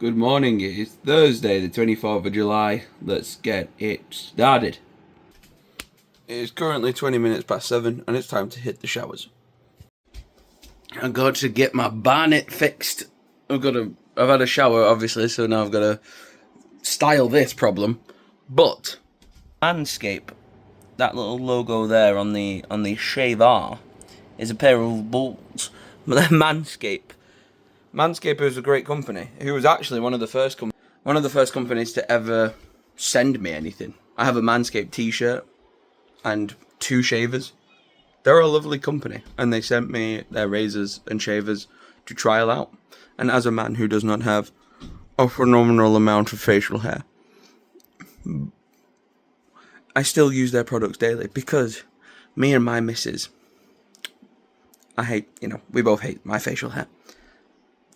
Good morning, it's Thursday the 24th of July. Let's get it started. It is currently 20 minutes past 7 and it's time to hit the showers. I've got to get my bonnet fixed. I've had a shower obviously, so now I've got to style this problem. But Manscaped, that little logo there on the shaver is a pair of balls. Manscaped is a great company. Who was actually one of the first companies to ever send me anything. I have a Manscaped t-shirt and 2 shavers. They're a lovely company, and they sent me their razors and shavers to trial out. And as a man who does not have a phenomenal amount of facial hair, I still use their products daily because me and my missus, we both hate my facial hair.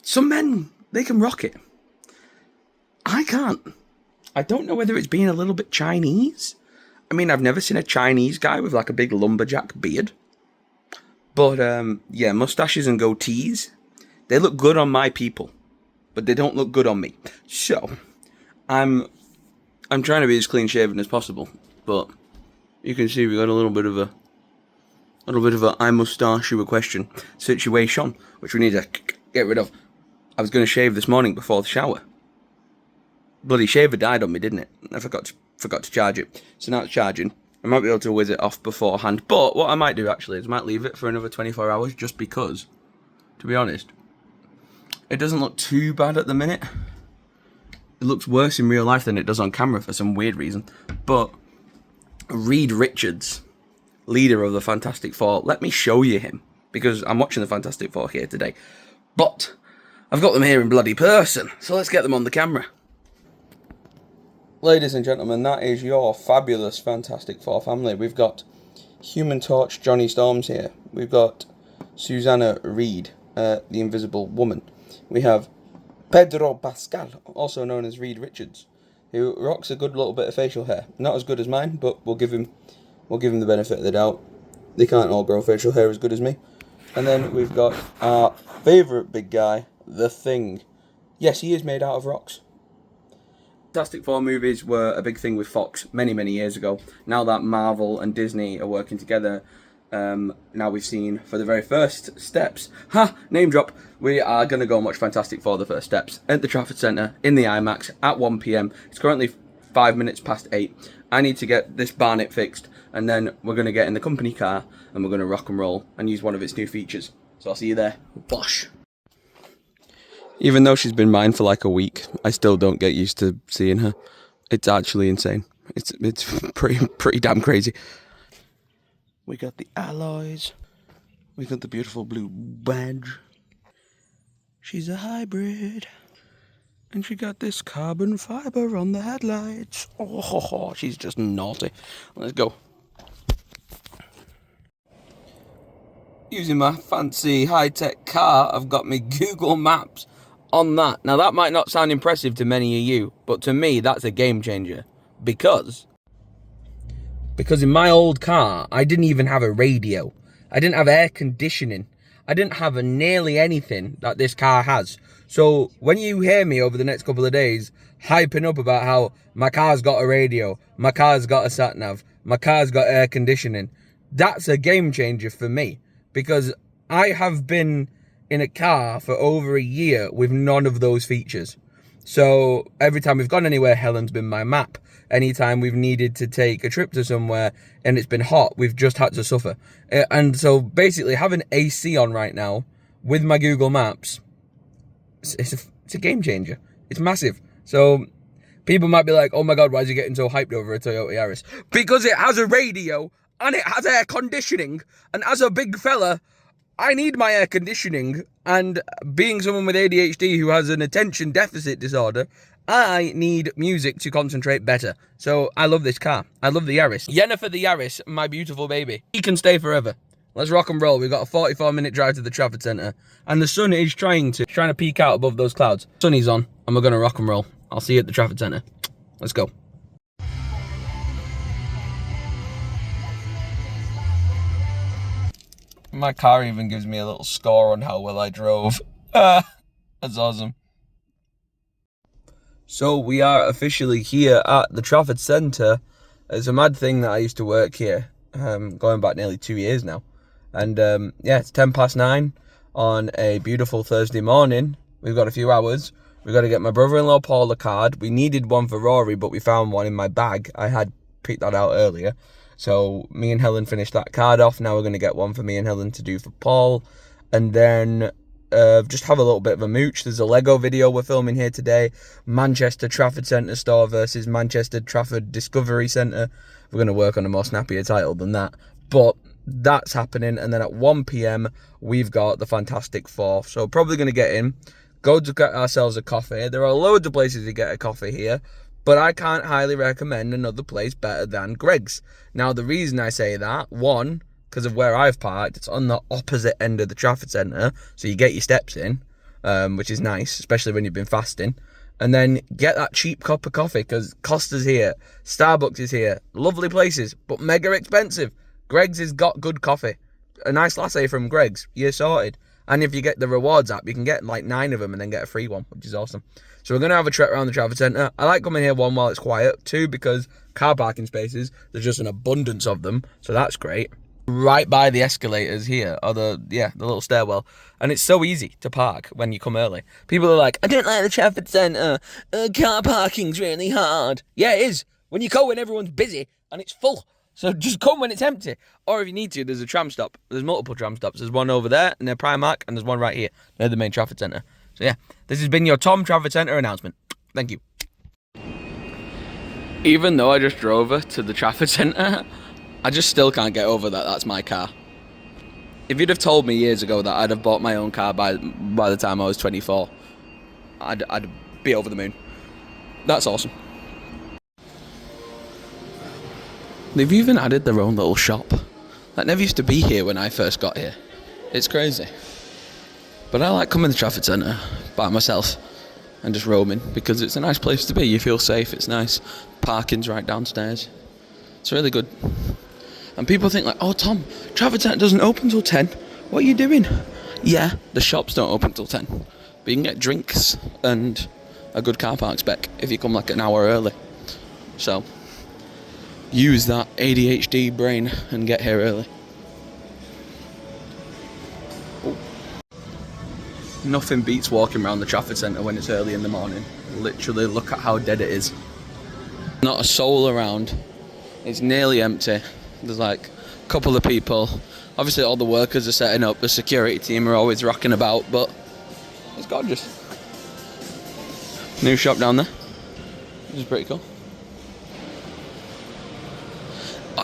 Some men, they can rock it. I can't. I don't know whether it's being a little bit Chinese. I mean, I've never seen a Chinese guy with like a big lumberjack beard. But, yeah, mustaches and goatees, they look good on my people. But they don't look good on me. So, I'm trying to be as clean shaven as possible. But you can see we got a little bit of a I must ask you a question situation, which we need to get rid of. I was going to shave this morning before the shower. Bloody shaver died on me, didn't it? I forgot to charge it. So now it's charging. I might be able to whiz it off beforehand. But what I might do actually is I might leave it for another 24 hours just because, to be honest, it doesn't look too bad at the minute. It looks worse in real life than it does on camera for some weird reason. But Reed Richards, leader of the Fantastic Four, let me show you him because I'm watching the Fantastic Four here today. But I've got them here in bloody person, so let's get them on the camera. Ladies and gentlemen, that is your fabulous Fantastic Four family. We've got Human Torch Johnny Storms here. We've got Susanna Reed, the Invisible Woman. We have Pedro Pascal, also known as Reed Richards, who rocks a good little bit of facial hair. Not as good as mine, but we'll give him the benefit of the doubt. They can't all grow facial hair as good as me. And then we've got our favourite big guy, The Thing. Yes, he is made out of rocks. Fantastic Four movies were a big thing with Fox many, many years ago. Now that Marvel and Disney are working together, now we've seen for the very first steps, name drop, we are going to go and watch Fantastic Four: The First Steps at the Trafford Centre in the IMAX at 1 p.m. It's currently 5 minutes past 8. I need to get this barnet fixed, and then we're going to get in the company car and we're going to rock and roll and use one of its new features. So I'll see you there. Bosh. Even though she's been mine for like a week, I still don't get used to seeing her. It's actually insane. It's pretty damn crazy. We got the alloys. We got the beautiful blue badge. She's a hybrid. And she got this carbon fiber on the headlights. Oh, she's just naughty. Let's go. Using my fancy high-tech car, I've got my Google Maps on that. Now, that might not sound impressive to many of you, but to me, that's a game changer. Because in my old car, I didn't even have a radio. I didn't have air conditioning. I didn't have nearly anything that this car has. So when you hear me over the next couple of days hyping up about how my car's got a radio, my car's got a sat-nav, my car's got air conditioning, that's a game changer for me. Because I have been in a car for over a year with none of those features. So every time we've gone anywhere, Helen's been my map. Anytime we've needed to take a trip to somewhere and it's been hot, we've just had to suffer. And so basically having AC on right now with my Google Maps, it's a game changer. It's massive. So people might be like, oh my God, why is he getting so hyped over a Toyota Yaris? Because it has a radio and it has air conditioning. And as a big fella, I need my air conditioning, and being someone with ADHD who has an attention deficit disorder, I need music to concentrate better. So I love this car. I love the Yaris. Jennifer the Yaris, my beautiful baby. He can stay forever. Let's rock and roll. We've got a 44-minute drive to the Trafford Centre, and the sun is trying to peek out above those clouds. Sun is on, and we're going to rock and roll. I'll see you at the Trafford Centre. Let's go. My car even gives me a little score on how well I drove. That's awesome. So we are officially here at the Trafford Centre. It's a mad thing that I used to work here, going back nearly 2 years now. And yeah, it's 9:10 on a beautiful Thursday morning. We've got a few hours. We've got to get my brother-in-law Paul a card. We needed one for Rory, but we found one in my bag. I had picked that out earlier. So me and Helen finished that card off. Now we're going to get one for me and Helen to do for Paul. And then just have a little bit of a mooch. There's a Lego video we're filming here today. Manchester Trafford Centre store versus Manchester Trafford Discovery Centre. We're going to work on a more snappier title than that. But that's happening. And then at 1 p.m, we've got the Fantastic Four. So probably going to get in, go to get ourselves a coffee. There are loads of places to get a coffee here, but I can't highly recommend another place better than Greg's. Now, the reason I say that, one, because of where I've parked, it's on the opposite end of the Trafford Centre, so you get your steps in, which is nice, especially when you've been fasting. And then get that cheap cup of coffee, because Costa's here, Starbucks is here, lovely places, but mega expensive. Greg's has got good coffee. A nice latte from Greg's, you're sorted. And if you get the rewards app, you can get like 9 of them and then get a free one, which is awesome. So we're going to have a trek around the Trafford Centre. I like coming here, one, while it's quiet. Two, because car parking spaces, there's just an abundance of them, so that's great. Right by the escalators here, or the little stairwell, and it's so easy to park when you come early. People are like, I don't like the Trafford Centre, car parking's really hard. Yeah, it is. When you go when everyone's busy and it's full. So just come when it's empty. Or if you need to, there's a tram stop. There's multiple tram stops. There's one over there near Primark, and there's one right here near the main Trafford Centre. So yeah, this has been your Tom Trafford Centre announcement. Thank you. Even though I just drove her to the Trafford Centre, I just still can't get over that that's my car. If you'd have told me years ago that I'd have bought my own car by the time I was 24, I'd be over the moon. That's awesome. They've even added their own little shop. That never used to be here when I first got here. It's crazy. But I like coming to Trafford Centre by myself and just roaming, because it's a nice place to be. You feel safe, it's nice. Parking's right downstairs. It's really good. And people think like, oh Tom, Trafford Centre doesn't open till 10. What are you doing? Yeah, the shops don't open till 10. But you can get drinks and a good car park spec if you come like an hour early. So use that ADHD brain and get here early. Oh. Nothing beats walking around the Trafford Centre when it's early in the morning. Literally, look at how dead it is. Not a soul around. It's nearly empty. There's like a couple of people. Obviously all the workers are setting up. The security team are always rocking about, but it's gorgeous. New shop down there, which is pretty cool.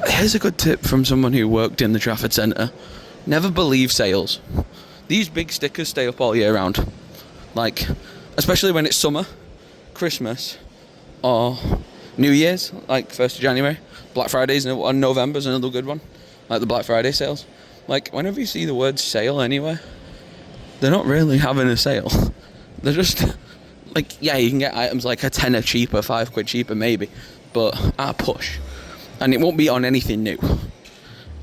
Here's a good tip from someone who worked in the Trafford Centre. Never believe sales. These big stickers stay up all year round. Like, especially when it's summer, Christmas, or New Year's, like 1st of January. Black Friday's and November's another good one. Like the Black Friday sales. Like, whenever you see the word sale anywhere, they're not really having a sale. They're just, like, yeah, you can get items like a tenner cheaper, £5 cheaper maybe, but at a push. And it won't be on anything new.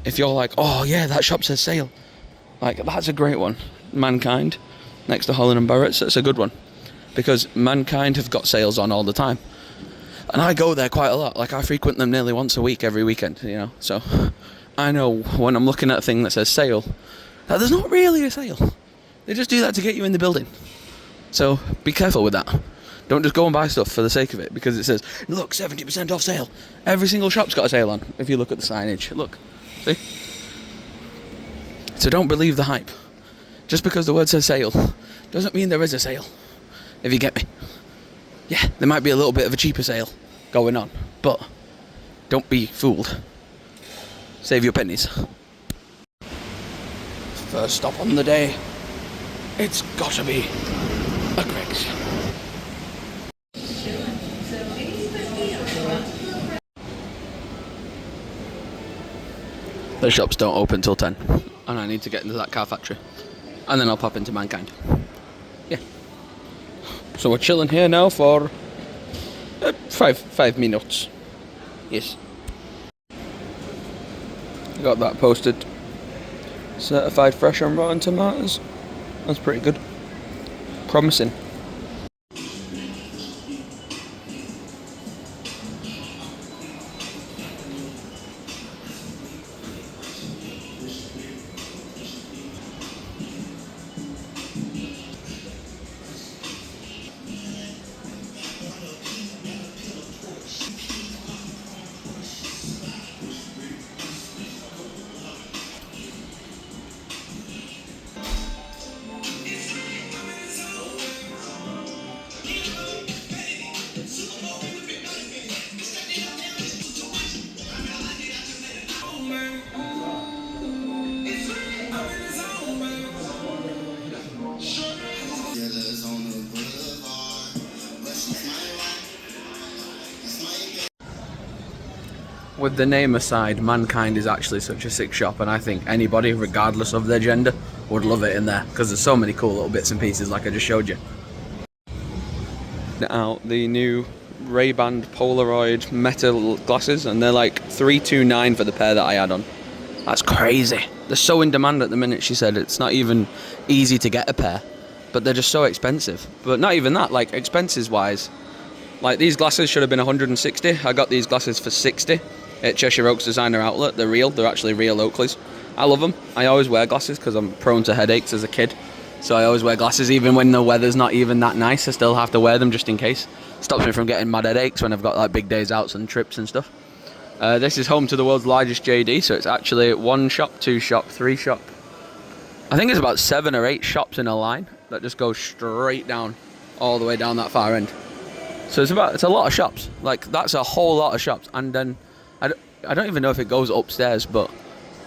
If you're like, oh yeah, that shop says sale, like, that's a great one. Mankind, next to Holland and Barrett's, that's a good one. Because Mankind have got sales on all the time. And I go there quite a lot. Like, I frequent them nearly once a week, every weekend, you know. So I know when I'm looking at a thing that says sale, that there's not really a sale. They just do that to get you in the building. So be careful with that. Don't just go and buy stuff for the sake of it because it says, look, 70% off sale. Every single shop's got a sale on, if you look at the signage. Look, see? So don't believe the hype. Just because the word says sale doesn't mean there is a sale, if you get me. Yeah, there might be a little bit of a cheaper sale going on, but don't be fooled. Save your pennies. First stop on the day, it's gotta be a Greg's. The shops don't open till 10, and I need to get into that car factory, and then I'll pop into Mankind. Yeah. So we're chilling here now for 5 minutes. Yes. Got that posted. Certified fresh on Rotten Tomatoes. That's pretty good. Promising. with the name aside, Mankind is actually such a sick shop, and I think anybody, regardless of their gender, would love it in there, because there's so many cool little bits and pieces like I just showed you. Out the new Ray-Ban Polaroid metal glasses, and they're like $329 for the pair that I had on. That's crazy. They're so in demand at the minute, she said. It's not even easy to get a pair, but they're just so expensive. But not even that, like expenses-wise. Like these glasses should have been 160. I got these glasses for 60 at Cheshire Oaks Designer Outlet. They're real. They're actually real Oakleys. I love them. I always wear glasses because I'm prone to headaches as a kid. So I always wear glasses even when the weather's not even that nice. I still have to wear them just in case. Stops me from getting mad headaches when I've got like big days out and trips and stuff. This is home to the world's largest JD, so it's actually 1 shop, 2 shop, 3 shop. I think it's about 7 or 8 shops in a line that just go straight down, all the way down that far end. So it's a lot of shops. Like that's a whole lot of shops. And then I don't even know if it goes upstairs, but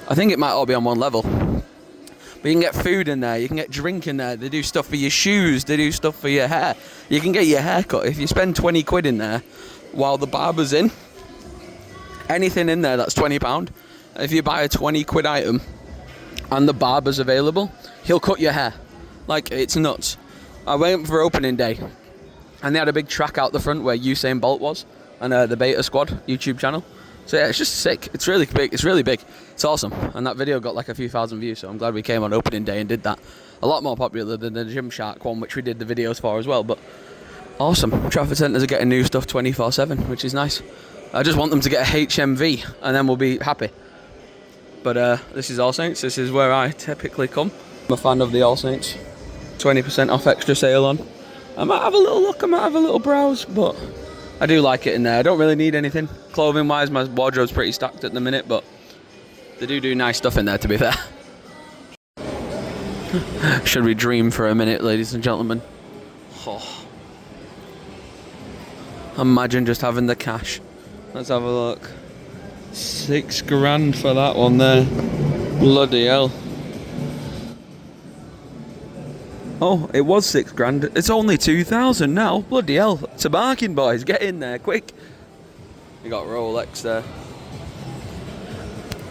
I think it might all be on one level. But you can get food in there, you can get drink in there, they do stuff for your shoes, they do stuff for your hair. You can get your hair cut. If you spend 20 quid in there while the barber's in, anything in there that's £20. If you buy a 20 quid item and the barber's available, he'll cut your hair. Like, it's nuts. I went for opening day and they had a big track out the front where Usain Bolt was, and the Beta Squad YouTube channel. So yeah, it's just sick. It's really big. It's really big. It's awesome. And that video got like a few thousand views, so I'm glad we came on opening day and did that. A lot more popular than the Gymshark one, which we did the videos for as well. But awesome. Trafford Centres are getting new stuff 24/7, which is nice. I just want them to get a HMV, and then we'll be happy. But this is All Saints. This is where I typically come. I'm a fan of the All Saints. 20% off extra sale on. I might have a little look. I might have a little browse, but I do like it in there. I don't really need anything clothing wise. My wardrobe's pretty stacked at the minute, but they do nice stuff in there, to be fair. Should we dream for a minute, ladies and gentlemen? Oh. Imagine just having the cash. Let's have a look. £6 for that one there. Bloody hell. Oh, it was £6. It's only 2,000 now. Bloody hell. It's a bargain, boys. Get in there, quick. You got Rolex there.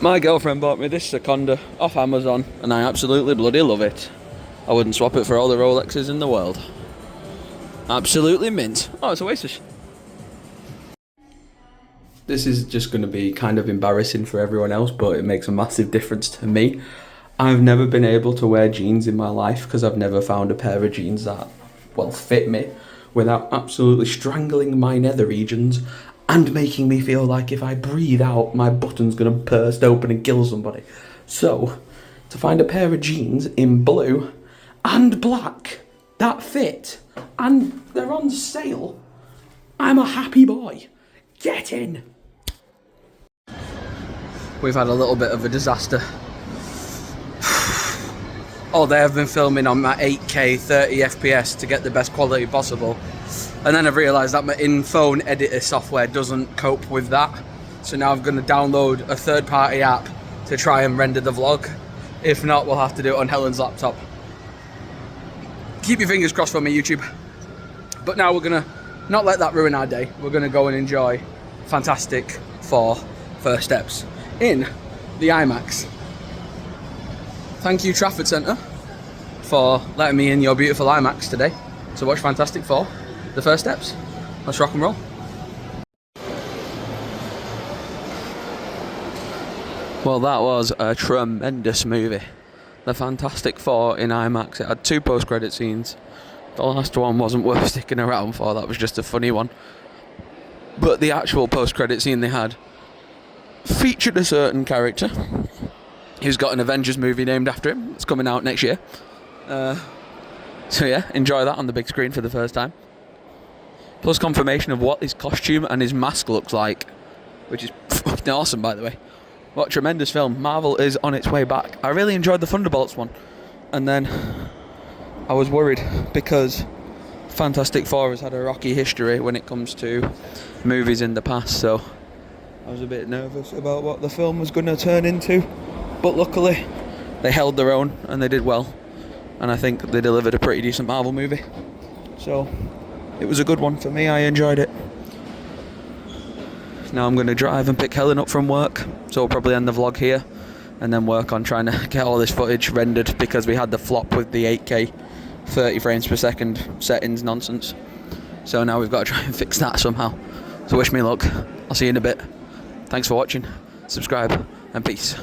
My girlfriend bought me this Seconda off Amazon, and I absolutely bloody love it. I wouldn't swap it for all the Rolexes in the world. Absolutely mint. Oh, it's Oasis. This is just going to be kind of embarrassing for everyone else, but it makes a massive difference to me. I've never been able to wear jeans in my life because I've never found a pair of jeans that, well, fit me without absolutely strangling my nether regions and making me feel like if I breathe out, my button's going to burst open and kill somebody. So, to find a pair of jeans in blue and black that fit, and they're on sale, I'm a happy boy. Get in. We've had a little bit of a disaster. All day I've been filming on my 8K 30 FPS to get the best quality possible, and then I've realised that my in-phone editor software doesn't cope with that, so now I'm going to download a third-party app to try and render the vlog. If not, we'll have to do it on Helen's laptop. Keep your fingers crossed for me, YouTube. But now we're going to not let that ruin our day. We're going to go and enjoy Fantastic Four First Steps in the IMAX. Thank you, Trafford Centre, for letting me in your beautiful IMAX today to watch Fantastic Four, the first steps. Let's rock and roll. Well, that was a tremendous movie. The Fantastic Four in IMAX. It had 2 post-credit scenes. The last one wasn't worth sticking around for, that was just a funny one. But the actual post-credit scene they had featured a certain character who's got an Avengers movie named after him. It's coming out next year. So yeah, enjoy that on the big screen for the first time. Plus confirmation of what his costume and his mask looks like, which is fucking awesome, by the way. What a tremendous film. Marvel is on its way back. I really enjoyed the Thunderbolts one. And then I was worried because Fantastic Four has had a rocky history when it comes to movies in the past, so I was a bit nervous about what the film was going to turn into. But luckily, they held their own and they did well. And I think they delivered a pretty decent Marvel movie. So, it was a good one for me. I enjoyed it. Now I'm going to drive and pick Helen up from work, so we'll probably end the vlog here and then work on trying to get all this footage rendered, because we had the flop with the 8K 30 frames per second settings nonsense. So now we've got to try and fix that somehow. So wish me luck. I'll see you in a bit. Thanks for watching. Subscribe and peace.